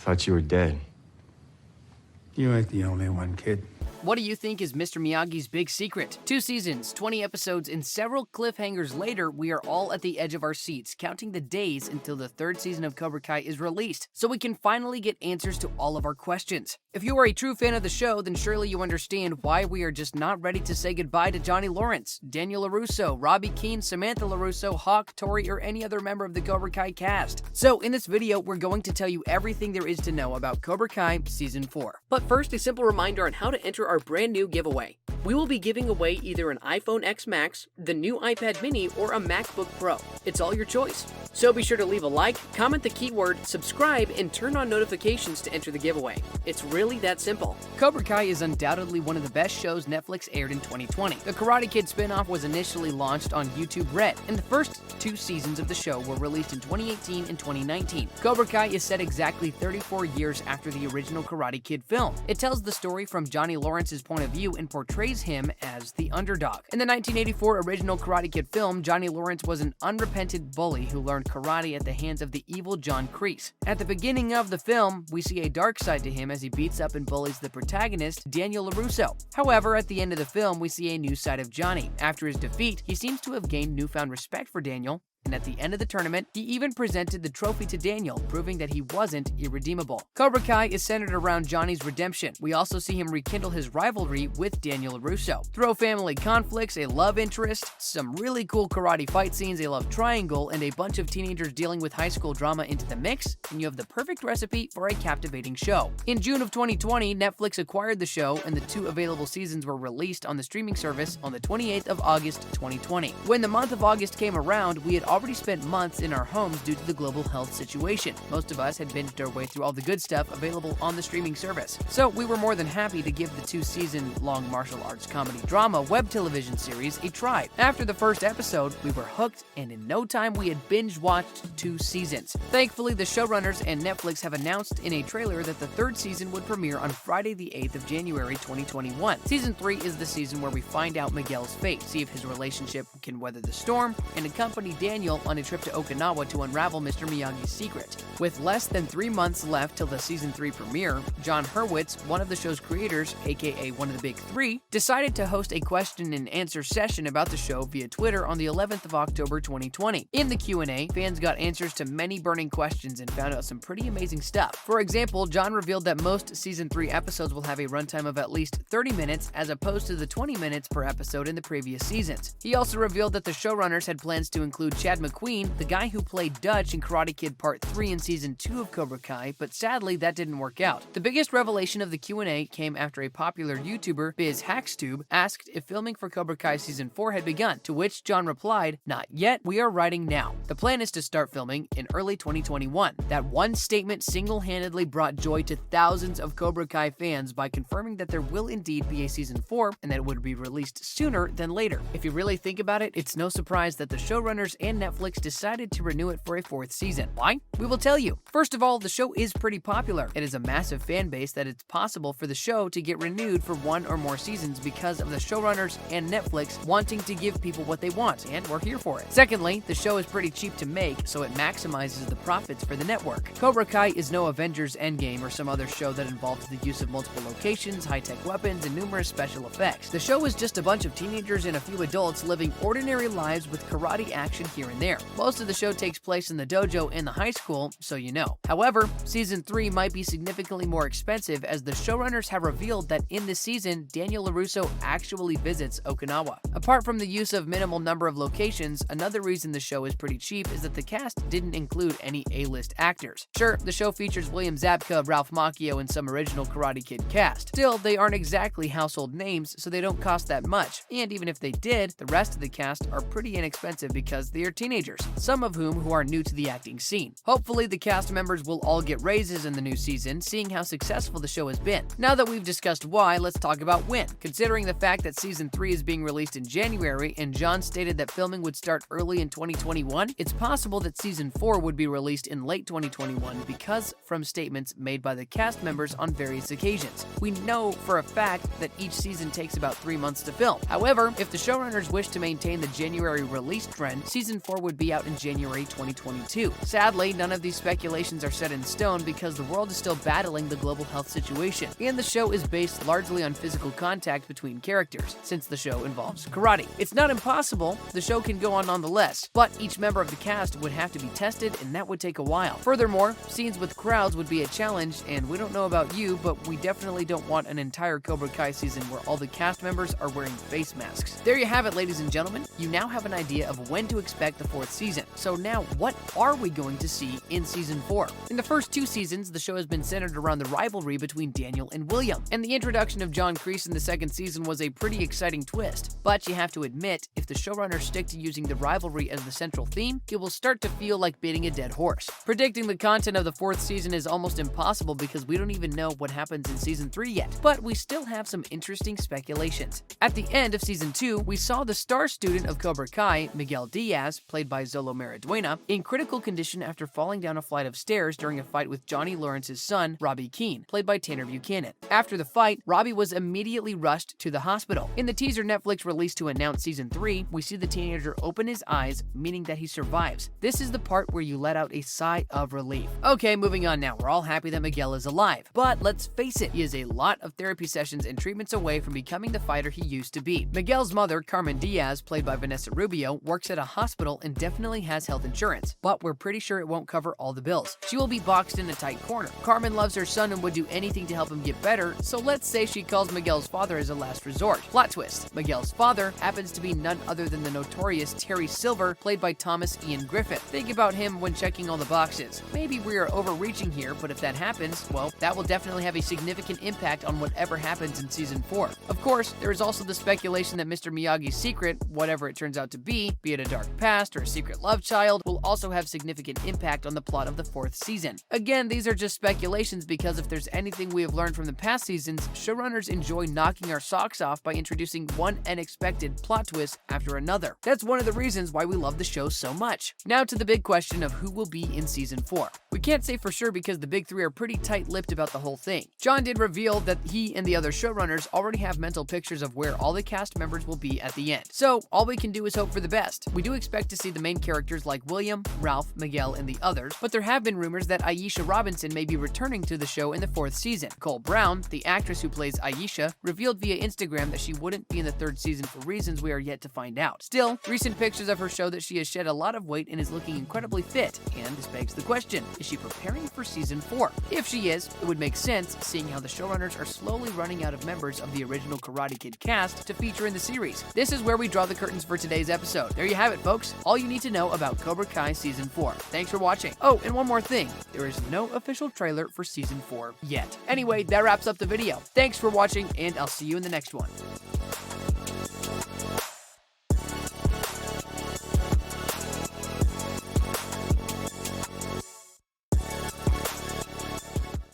Thought you were dead. You ain't the only one, kid. What do you think is Mr. Miyagi's big secret? 2 seasons, 20 episodes, and several cliffhangers later, we are all at the edge of our seats, counting the days until the 3rd season of Cobra Kai is released, so we can finally get answers to all of our questions. If you are a true fan of the show, then surely you understand why we are just not ready to say goodbye to Jonno Lawrence, Daniel LaRusso, Robbie Keane, Samantha LaRusso, Hawk, Tori, or any other member of the Cobra Kai cast. So in this video, we're going to tell you everything there is to know about Cobra Kai Season 4. But first, a simple reminder on how to enter our brand new giveaway. We will be giving away either an iPhone X Max, the new iPad mini, or a MacBook Pro. It's all your choice. So be sure to leave a like, comment the keyword, subscribe, and turn on notifications to enter the giveaway. It's really that simple. Cobra Kai is undoubtedly one of the best shows Netflix aired in 2020. The Karate Kid spin-off was initially launched on YouTube Red, and the first 2 seasons of the show were released in 2018 and 2019. Cobra Kai is set exactly 34 years after the original Karate Kid film. It tells the story from Jonno Lawrence's point of view and portrays him as the underdog. In the 1984 original Karate Kid film, Jonno Lawrence was an unrepentant bully who learned karate at the hands of the evil John Kreese. At the beginning of the film, we see a dark side to him as he beats up and bullies the protagonist, Daniel LaRusso. However, at the end of the film, we see a new side of Johnny. After his defeat, he seems to have gained newfound respect for Daniel, and at the end of the tournament, he even presented the trophy to Daniel, proving that he wasn't irredeemable. Cobra Kai is centered around Johnny's redemption. We also see him rekindle his rivalry with Daniel LaRusso. Throw family conflicts, a love interest, some really cool karate fight scenes, a love triangle, and a bunch of teenagers dealing with high school drama into the mix, and you have the perfect recipe for a captivating show. In June of 2020, Netflix acquired the show, and the 2 available seasons were released on the streaming service on the 28th of August 2020. When the month of August came around, we had already spent months in our homes due to the global health situation. Most of us had binged our way through all the good stuff available on the streaming service. So we were more than happy to give the 2-season-long martial arts comedy drama web television series a try. After the first episode, we were hooked, and in no time we had binge-watched 2 seasons. Thankfully, the showrunners and Netflix have announced in a trailer that the 3rd season would premiere on Friday the 8th of January 2021. Season 3 is the season where we find out Miguel's fate, see if his relationship can weather the storm, and accompany Daniel on a trip to Okinawa to unravel Mr. Miyagi's secret. With less than 3 months left till the Season 3 premiere, John Hurwitz, one of the show's creators, aka one of the big 3, decided to host a question and answer session about the show via Twitter on the 11th of October 2020. In the Q&A, fans got answers to many burning questions and found out some pretty amazing stuff. For example, John revealed that most Season 3 episodes will have a runtime of at least 30 minutes as opposed to the 20 minutes per episode in the previous seasons. He also revealed that the showrunners had plans to include Chad McQueen, the guy who played Dutch in Karate Kid Part 3 in Season 2 of Cobra Kai, but sadly that didn't work out. The biggest revelation of the Q&A came after a popular YouTuber, Biz Hackstube, asked if filming for Cobra Kai Season 4 had begun, to which John replied, "Not yet, we are writing now. The plan is to start filming in early 2021. That one statement single-handedly brought joy to thousands of Cobra Kai fans by confirming that there will indeed be a Season 4 and that it would be released sooner than later. If you really think about it, it's no surprise that the showrunners and Netflix decided to renew it for a 4th season. Why? We will tell you. First of all, the show is pretty popular. It is a massive fan base that it's possible for the show to get renewed for 1 or more seasons because of the showrunners and Netflix wanting to give people what they want, and we're here for it. Secondly, the show is pretty cheap to make, so it maximizes the profits for the network. Cobra Kai is no Avengers Endgame or some other show that involves the use of multiple locations, high-tech weapons, and numerous special effects. The show is just a bunch of teenagers and a few adults living ordinary lives with karate action here and there. Most of the show takes place in the dojo and the high school, so you know. However, Season 3 might be significantly more expensive as the showrunners have revealed that in this season, Daniel LaRusso actually visits Okinawa. Apart from the use of minimal number of locations, another reason the show is pretty cheap is that the cast didn't include any A-list actors. Sure, the show features William Zabka, Ralph Macchio, and some original Karate Kid cast. Still, they aren't exactly household names, so they don't cost that much. And even if they did, the rest of the cast are pretty inexpensive because they are teenagers, some of whom who are new to the acting scene. Hopefully, the cast members will all get raises in the new season, seeing how successful the show has been. Now that we've discussed why, let's talk about when. Considering the fact that Season 3 is being released in January, and John stated that filming would start early in 2021, it's possible that Season 4 would be released in late 2021 because from statements made by the cast members on various occasions. We know for a fact that each season takes about 3 months to film. However, if the showrunners wish to maintain the January release trend, Season 4 would be out in January 2022. Sadly, none of these speculations are set in stone because the world is still battling the global health situation, and the show is based largely on physical contact between characters, since the show involves karate. It's not impossible, the show can go on nonetheless, but each member of the cast would have to be tested, and that would take a while. Furthermore, scenes with crowds would be a challenge, and we don't know about you, but we definitely don't want an entire Cobra Kai season where all the cast members are wearing face masks. There you have it, ladies and gentlemen. You now have an idea of when to expect the 4th season. So now, what are we going to see in Season 4? In the first 2 seasons, the show has been centered around the rivalry between Daniel and William, and the introduction of John Kreese in the 2nd season was a pretty exciting twist. But you have to admit, if the showrunners stick to using the rivalry as the central theme, it will start to feel like beating a dead horse. Predicting the content of the 4th season is almost impossible because we don't even know what happens in Season 3 yet, but we still have some interesting speculations. At the end of Season 2, we saw the star student of Cobra Kai, Miguel Dies, played by Zolo Mariduena, in critical condition after falling down a flight of stairs during a fight with Johnny Lawrence's son, Robbie Keane, played by Tanner Buchanan. After the fight, Robbie was immediately rushed to the hospital. In the teaser Netflix released to announce Season 3, we see the teenager open his eyes, meaning that he survives. This is the part where you let out a sigh of relief. Okay, moving on now. We're all happy that Miguel is alive, but let's face it, he is a lot of therapy sessions and treatments away from becoming the fighter he used to be. Miguel's mother, Carmen Diaz, played by Vanessa Rubio, works at a hospital and definitely has health insurance, but we're pretty sure it won't cover all the bills. She will be boxed in a tight corner. Carmen loves her son and would do anything to help him get better, so let's say she calls Miguel's father as a last resort. Plot twist: Miguel's father happens to be none other than the notorious Terry Silver, played by Thomas Ian Griffith. Think about him when checking all the boxes. Maybe we are overreaching here, but if that happens, well, that will definitely have a significant impact on whatever happens in Season 4. Of course, there is also the speculation that Mr. Miyagi's secret, whatever it turns out to be it a dark past or a secret love child, will also have significant impact on the plot of the 4th season. Again, these are just speculations because if there's anything we have learned from the past seasons, showrunners enjoy knocking our socks off by introducing one unexpected plot twist after another. That's one of the reasons why we love the show so much. Now to the big question of who will be in Season 4. We can't say for sure because the big 3 are pretty tight-lipped about the whole thing. John did reveal that he and the other showrunners already have mental pictures of where all the cast members will be at the end. So all we can do is hope for the best. We do expect to see the main characters like William, Ralph, Miguel, and the others, but there have been rumors that Aisha Robinson may be returning to the show in the 4th season. Cole Brown, the actress who plays Aisha, revealed via Instagram that she wouldn't be in the 3rd season for reasons we are yet to find out. Still, recent pictures of her show that she has shed a lot of weight and is looking incredibly fit, and this begs the question, is she preparing for Season 4? If she is, it would make sense, seeing how the showrunners are slowly running out of members of the original Karate Kid cast to feature in the series. This is where we draw the curtains for today's episode. There you have it, folks. All you need to know about Cobra Kai Season 4. Thanks for watching. Oh, and one more thing. There is no official trailer for Season 4 yet. Anyway, that wraps up the video. Thanks for watching, and I'll see you in the next one.